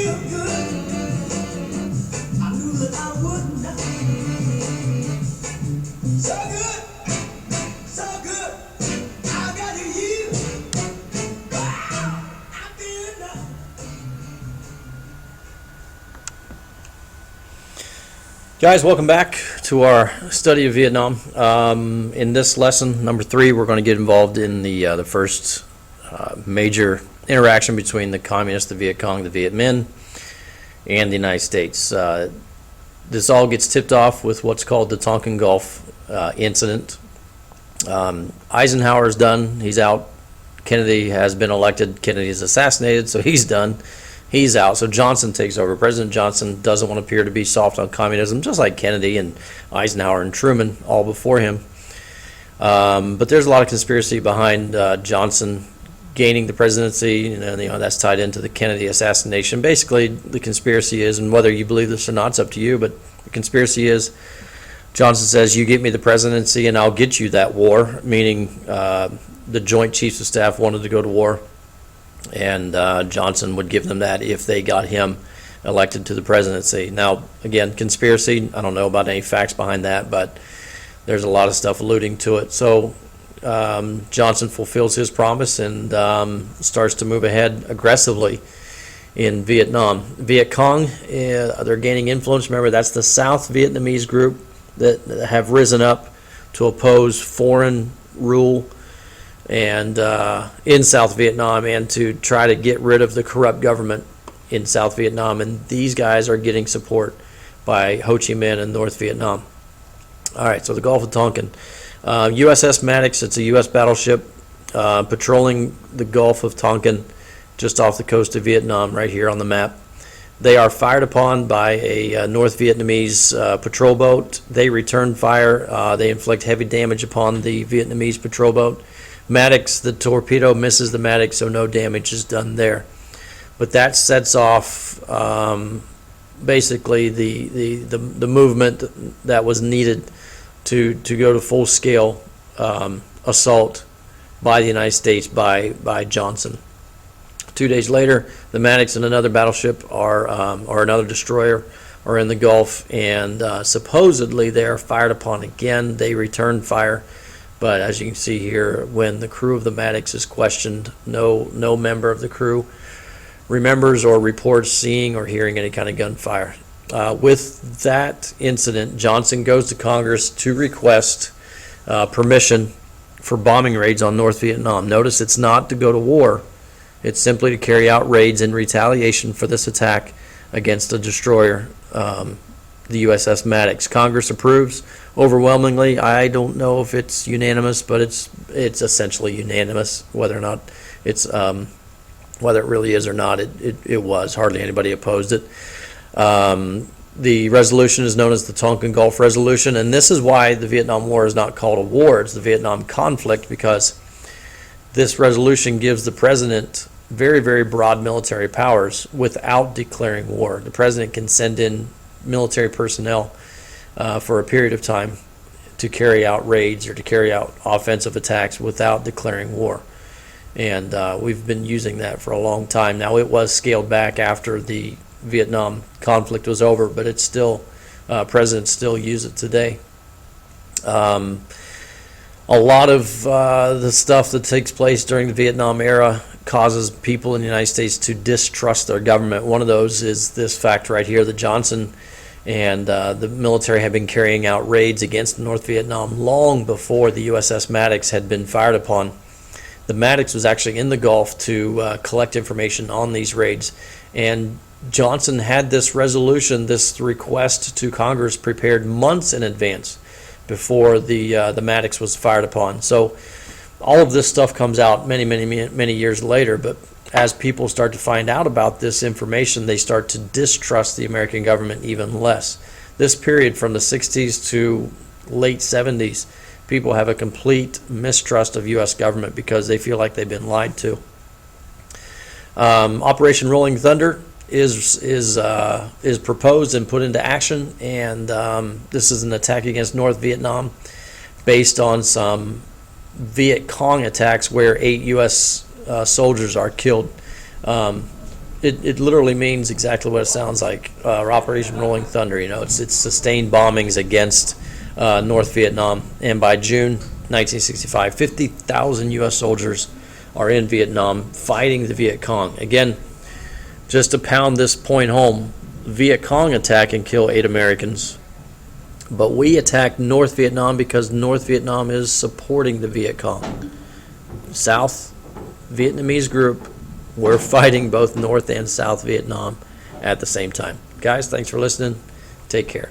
feel good. I knew that I would not. So good, so good. I got to you. Wow, I feel now. Guys, welcome back to our study of Vietnam. In this lesson, number 3, we're going to get involved in the first major interaction between the communists, the Viet Cong, the Viet Minh, and the United States. This all gets tipped off with what's called the Tonkin Gulf incident. Eisenhower's done. He's out. Kennedy has been elected. Kennedy is assassinated, so he's done. He's out, so Johnson takes over. President Johnson doesn't want to appear to be soft on communism, just like Kennedy and Eisenhower and Truman all before him. But there's a lot of conspiracy behind Johnson gaining the presidency, and that's tied into the Kennedy assassination. Basically, the conspiracy is, and whether you believe this or not, it's up to you, but the conspiracy is Johnson says, you get me the presidency and I'll get you that war, meaning the Joint Chiefs of Staff wanted to go to war. And Johnson would give them that if they got him elected to the presidency. Now, again, conspiracy, I don't know about any facts behind that, but there's a lot of stuff alluding to it. So Johnson fulfills his promise and starts to move ahead aggressively in Vietnam. Viet Cong, they're gaining influence. Remember, that's the South Vietnamese group that have risen up to oppose foreign rule and in South Vietnam, and to try to get rid of the corrupt government in South Vietnam. And these guys are getting support by Ho Chi Minh and North Vietnam. All right, so the Gulf of Tonkin. USS Maddox, it's a U.S. battleship patrolling the Gulf of Tonkin just off the coast of Vietnam right here on the map. They are fired upon by a North Vietnamese patrol boat. They return fire. They inflict heavy damage upon the Vietnamese patrol boat. Maddox, the torpedo misses the Maddox, so no damage is done there. But that sets off basically the movement that was needed to go to full-scale assault by the United States by Johnson. 2 days later, the Maddox and another battleship or another destroyer are in the Gulf, and supposedly they are fired upon again. They return fire. But as you can see here, when the crew of the Maddox is questioned, no member of the crew remembers or reports seeing or hearing any kind of gunfire. With that incident, Johnson goes to Congress to request permission for bombing raids on North Vietnam. Notice it's not to go to war. It's simply to carry out raids in retaliation for this attack against a destroyer, the USS Maddox. Congress approves overwhelmingly. I don't know if it's unanimous, but it's essentially unanimous. Whether or not it's whether it really is or not, it was. Hardly anybody opposed it. The resolution is known as the Tonkin Gulf Resolution, and this is why the Vietnam War is not called a war. It's the Vietnam conflict, because this resolution gives the president very, very broad military powers without declaring war. The president can send in military personnel for a period of time to carry out raids or to carry out offensive attacks without declaring war. And we've been using that for a long time. Now, it was scaled back after the Vietnam conflict was over, but it's still, presidents still use it today. A lot of the stuff that takes place during the Vietnam era causes people in the United States to distrust their government. One of those is this fact right here, that Johnson and the military have been carrying out raids against North Vietnam long before the USS Maddox had been fired upon. The Maddox was actually in the Gulf to collect information on these raids, and Johnson had this resolution, this request to Congress, prepared months in advance before the Maddox was fired upon. So all of this stuff comes out many years later, but as people start to find out about this information, they start to distrust the American government even less. This period from the 60s to late 70s, people have a complete mistrust of U.S. government because they feel like they've been lied to. Operation Rolling Thunder is proposed and put into action, and this is an attack against North Vietnam based on some Viet Cong attacks where 8 U.S. soldiers are killed it literally means exactly what it sounds like. Operation Rolling Thunder. It's sustained bombings against North Vietnam, and by June 1965, 50,000 U.S. soldiers are in Vietnam fighting the Viet Cong. Again, just to pound this point home, Viet Cong attack and kill 8 Americans, but we attacked North Vietnam because North Vietnam is supporting the Viet Cong. South Vietnamese group, we're fighting both North and South Vietnam at the same time. Guys, thanks for listening. Take care.